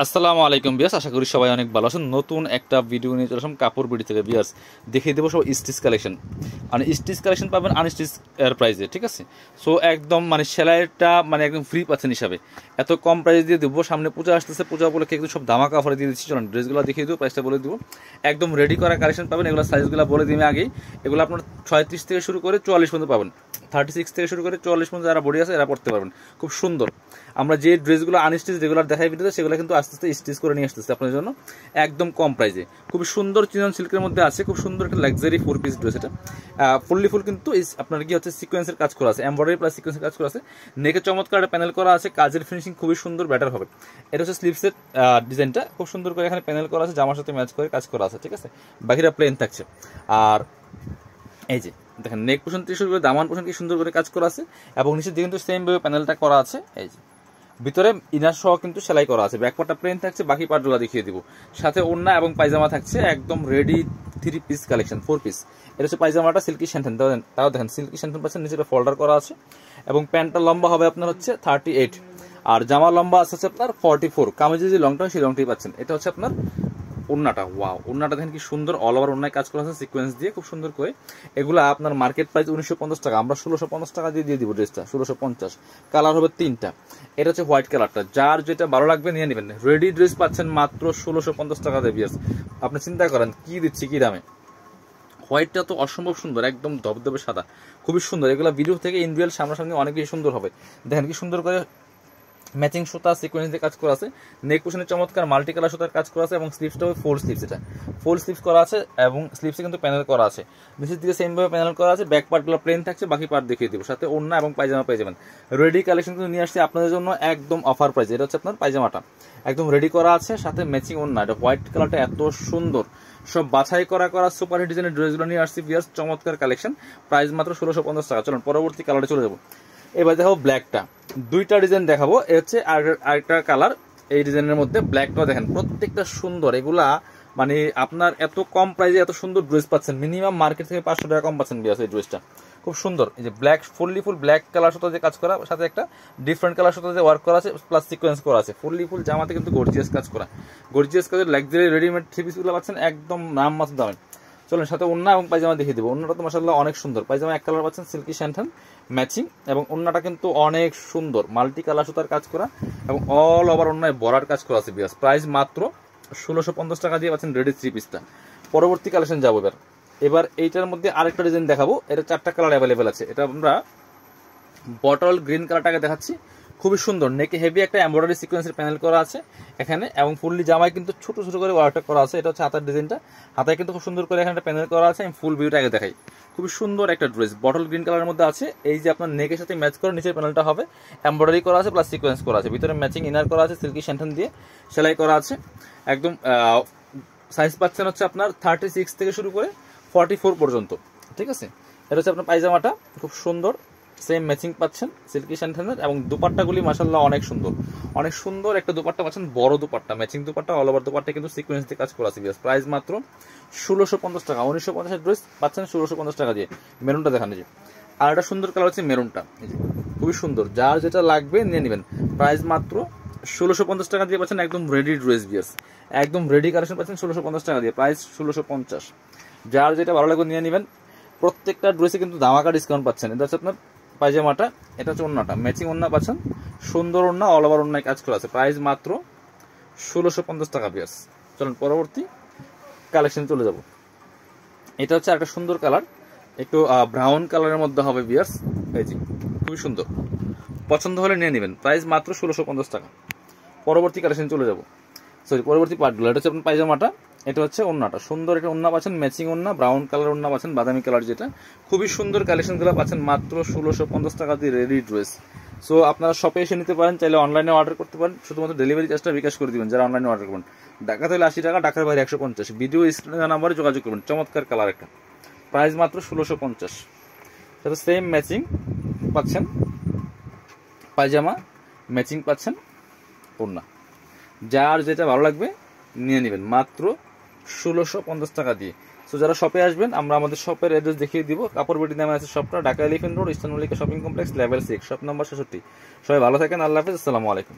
আসসালামু আলাইকুম বিয়াস, আশা করি সবাই অনেক ভালো আছেন। নতুন একটা ভিডিও নিয়ে চলে আসলাম কাপড় বিডি থেকে বিয়াস। দেখিয়ে দেবো সব স্টিচ কালেকশন, মানে স্টিচ কালেকশন পাবেন আনস্টিচ এর প্রাইসে, ঠিক আছে। সো একদম মানে সেলাইটা মানে একদম ফ্রি পাচ্ছেন হিসাবে, এত কম প্রাইস দিয়ে দেবো। সামনে পূজা আসতেছে, পূজা উপলক্ষে একদম সব ধামাকা অফারে দিয়ে দিচ্ছি। চলুন ড্রেসগুলো দেখিয়ে দেবো, প্রাইসটা বলে দেবো। একদম রেডি করা কালেকশন পাবেন, এগুলো সাইজগুলো বলে দিবে আগেই। এগুলো আপনার 36 থেকে শুরু করে 44 পর্যন্ত পাবেন। 36 থেকে শুরু করে 44 পর্যন্ত যারা বডি আছে এরা পড়তে পারবেন, খুব সুন্দর। আমরা যে ড্রেসগুলো আনস্টিচ রেগুলার দেখাই ভিডিওতে, সেগুলো কিন্তু আস্তে আস্তে স্টিচ করে নিয়ে আসতেছে আপনার জন্য একদম কম প্রাইসে। খুব সুন্দর চিনন সিল্কের মধ্যে আছে, খুব সুন্দর একটা লাক্সারি 4 পিস ড্রেস। এটা ফুললি ফুল কিন্তু আপনার কি হচ্ছে সিকোয়েন্সের কাজ করা আছে, এমব্রয়ডারি প্লাস সিকোয়েন্সের কাজ করা আছে। নেকে চমৎকার একটা প্যানেল করা আছে, কাজের ফিনিশিং খুবই সুন্দর, বেটার হবে। এটা হচ্ছে স্লিভসের ডিজাইনটা, খুব সুন্দর করে এখানে প্যানেল করা আছে, জামার সাথে ম্যাচ করে কাজ করা আছে, ঠিক আছে। বাকিটা প্লেন থাকছে। আর এই যে দেখেন নেক পোর্শন থেকে শুরু করে দামান পোর্শন কি সুন্দর করে কাজ করা আছে, এবং নিচের দিকে কিন্তু সেম ভাবে প্যানেলটা করা আছে। এই যে ভিতরে ইনার সহ কিন্তু সেলাই করা আছে, ব্যাক পার্টটা প্লেন থাকছে, বাকি পার্টগুলো দেখিয়ে দিব। সাথে ওড়না এবং পায়জামা থাকছে, একদম রেডি 3 পিস কালেকশন, 4 পিস। এটা হচ্ছে পায়জামাটা সিল্কি শ্যান্টেন, তাও দেখেন সিল্কি শ্যান্টেন পাচ্ছেন, নিচে ফোল্ডার করা আছে। এবং প্যান্টটা লম্বা হবে আপনার হচ্ছে 38, আর জামা লম্বা আছে আপনার 44। কামিজে যে লংটা সেই লংটাই পাচ্ছেন। এটা হচ্ছে আপনার ওড়নাটা, ওয়াও ওড়নাটা দেখেন কি সুন্দর, অল ওভার ওড়নায় কাজ করা আছে সিকোয়েন্স দিয়ে, খুব সুন্দর করে। এগুলো আপনার মার্কেট প্রাইস 1950 টাকা, আমরা 1650 টাকা দিয়ে দিব ড্রেসটা, 1650। কালার হবে 3টা। এটা হচ্ছে হোয়াইট কালারটা, যার যেটা ভালো লাগবে নিয়ে নেবেন। রেডি ড্রেস পাচ্ছেন মাত্র 1650 টাকা দিয়ে বিয়াস। আপনি চিন্তা করেন কি দিচ্ছি, কি দামে। হোয়াইটটা তো অসম্ভব সুন্দর, একদম ধবধবে সাদা, খুবই সুন্দর। এগুলো ভিডিও থেকে ইন রিয়েল সামনাসামনি অনেক বেশি সুন্দর হবে। দেখেন কি সুন্দর করে ম্যাচিং সুতা সিকোয়েন্স দিয়ে কাজ করা আছে। নেক পোর্শনে চমৎকার মাল্টি কালার সুতার কাজ করা আছে, এবং স্লিভসটা ফুল স্লিভস, এটা ফুল স্লিভস করা আছে, এবং স্লিভসে কিন্তু প্যানেল করা আছে। নিচের দিকে সেম ভাবে প্যানেল করা আছে, ব্যাক পার্টগুলো প্লেন থাকছে, বাকি পার্ট দেখিয়ে দিব। সাথে ওড়না এবং পায়জামা পেয়ে যাবেন। রেডি কালেকশন কিন্তু নিয়ে আসছে আপনাদের জন্য একদম অফার প্রাইস। এটা হচ্ছে আপনার পায়জামাটা একদম রেডি করা আছে, সাথে ম্যাচিং ওড়না। এটা হোয়াইট কালারটা এত সুন্দর, সব বাছাই করা সুপার হিট ডিজাইনের ড্রেসগুলো নিয়ে আসছি ভিউয়ার্স, চমৎকার কালেকশন। প্রাইস মাত্র 1650 টাকা। চলুন পরবর্তী কালারে চলে যাবো। এবার দেখাবো ব্ল্যাকটা, 2টা ডিজাইন দেখাবো। এ হচ্ছে আরেকটা কালার, এই ডিজাইনের মধ্যে ব্ল্যাকটাও দেখেন প্রত্যেকটা সুন্দর। এগুলা মানে আপনার এত কম প্রাইসে এত সুন্দর ড্রেস পাচ্ছেন, মিনিমাম মার্কেট থেকে 500 টাকা কম পাচ্ছেন বিয়াস। এই ড্রেসটা খুব সুন্দর, এই যে black fully full black colour সাথে যে কাজ করা, সাথে একটা ডিফারেন্ট কালার সাথে যে ওয়ার্ক করা আছে, প্লাস সিকোয়েন্স করা আছে। ফুললি ফুল জামাতে কিন্তু গর্জিয়াস কাজ করা, গর্জিয়াস কাজের লাক্সারি রেডিমেড 3 পিসগুলো পাচ্ছেন একদম নাম মাত্র দামে। চলুন সাথে ওড়না এবং পায়জামা দেখিয়ে দেবো। ওড়নাটা তো মাশাআল্লাহ অনেক সুন্দর, পায়জামা এক কালার পাচ্ছেন সিল্কি শ্যান্টেন ম্যাচিং, এবং ওড়নাটা কিন্তু অনেক সুন্দর, মাল্টি কালার সুতার কাজ করা, এবং অল ওভার ওড়নায় বড়ার কাজ করা আছে বিয়াস। প্রাইস মাত্র 1650 টাকা দিয়ে পাচ্ছেন রেডি 3 পিসটা। পরবর্তী কালেকশন যাবো এবার এইটার মধ্যে আরেকটা ডিজাইন দেখাবো। এটা 4টা কালার অ্যাভেলেবেল আছে। এটা আমরা বটল গ্রিন কালারটাকে দেখাচ্ছি, খুবই সুন্দর। নেকে হেভি একটা এমব্রয়ডারি সিকোয়েন্সের প্যানেল করা আছে এখানে, এবং ফুললি জামায় কিন্তু ছোট ছোট করে ওয়ার্কটা করা আছে। এটা হচ্ছে হাতার ডিজাইনটা, হাতায় কিন্তু খুব সুন্দর করে এখানে একটা প্যানেল করা আছে। আমি ফুল ভিউটা আগে দেখাই। খুবই সুন্দর একটা ড্রেস, বটল গ্রিন কালারের মধ্যে আছে। এই যে আপনার নেকের সাথে ম্যাচ করে নিচের প্যানেলটা হবে এমব্রয়ডারি করা আছে, প্লাস সিকোয়েন্স করা আছে। ভিতরে ম্যাচিং ইনার করা আছে, সিল্কি শ্যান্টেন দিয়ে সেলাই করা আছে। একদম সাইজ পাচ্ছেন হচ্ছে আপনার 36 থেকে শুরু করে 44 পর্যন্ত, ঠিক আছে। এটা হচ্ছে আপনার পায়জামাটা, খুব সুন্দর, সেম ম্যাচিং পাচ্ছেন সিল্কি শ্যান্টেনের। এবং দুপাট্টাগুলি মাশাআল্লাহ অনেক সুন্দর, অনেক সুন্দর একটা দুপাট্টা পাচ্ছেন, বড় dupatta, matching dupatta, all over dupatta কিন্তু সিকোয়েন্স দিয়ে কাজ করা আছে। প্রাইস মাত্র 1650 টাকা। 1950 ড্রেস পাচ্ছেন 1650 টাকা দিয়ে। মেরুনটা দেখান, যে আর একটা সুন্দর কালার হচ্ছে মেরুনটা, এই যে খুবই সুন্দর। যার যেটা লাগবে নিয়ে নেবেন। প্রাইস মাত্র 1650 টাকা দিয়ে পাচ্ছেন একদম রেডি ড্রেস বিয়ার্স, একদম রেডি কালেকশন পাচ্ছেন 1650 টাকা দিয়ে। প্রাইস 1650। যার যেটা ভালো লাগবে নিয়ে নেবেন। প্রত্যেকটা ড্রেসে কিন্তু ধামাকা ডিসকাউন্ট পাচ্ছেন। এটা হচ্ছে আপনার পায়জামাটা, এটা হচ্ছে ওড়নাটা, ম্যাচিং ওড়না পাচ্ছেন, সুন্দর ওড়না, অল ওভার ওড়নায় কাজ করা আছে। প্রাইস মাত্র 1650 টাকা বিয়ার্স। চলুন পরবর্তী কালেকশন চলে যাব। এটা হচ্ছে একটা সুন্দর কালার, একটু ব্রাউন কালারের মধ্যে হবে বিয়ার্স। এই যে খুবই সুন্দর, পছন্দ হলে নিয়ে নেবেন। প্রাইস মাত্র 1650 টাকা। পরবর্তী কালেকশন চলে যাব, পরবর্তী পার্টগুলো। এটা হচ্ছে আপনার পায়জামাটা, এটা হচ্ছে ওড়নাটা, সুন্দর একটা ওড়না পাচ্ছেন, ম্যাচিং ওড়না, ব্রাউন কালার ওড়না পাচ্ছেন, বাদামি কালার, যেটা খুবই সুন্দর। কালেকশনগুলো পাচ্ছেন মাত্র 1650 টাকা দিয়ে রেডি ড্রেস। সো আপনারা শপে এসে নিতে পারেন, চাইলে অনলাইনে অর্ডার করতে পারেন। শুধুমাত্র ডেলিভারি চার্জটা বিকাশ করে দিবেন যারা অনলাইনে অর্ডার করবেন। ঢাকা থেকে 80 টাকা, ঢাকার বাইরে 150। ভিডিও স্ক্রিনের নাম্বারে যোগাযোগ করবেন। চমৎকার কালার একটা, প্রাইস মাত্র 1650। সাথে সেম ম্যাচিং পাচ্ছেন পায়জামা, ম্যাচিং পাচ্ছেন ওড়না। যার যেটা ভালো লাগবে নিয়ে নেবেন মাত্র 1650 টাকা দিয়ে। সো যারা শপে আসবেন, আমরা আমাদের শপের অ্যাড্রেস দেখিয়ে দিব। কাপড় বিডি নামে আছে শপটা, Dhaka Elephant Road, Eastern Mallika shopping complex, level 6, shop number 66। সবাই ভালো থাকেন, আল্লাহ হাফেজ, আসসালামু আলাইকুম।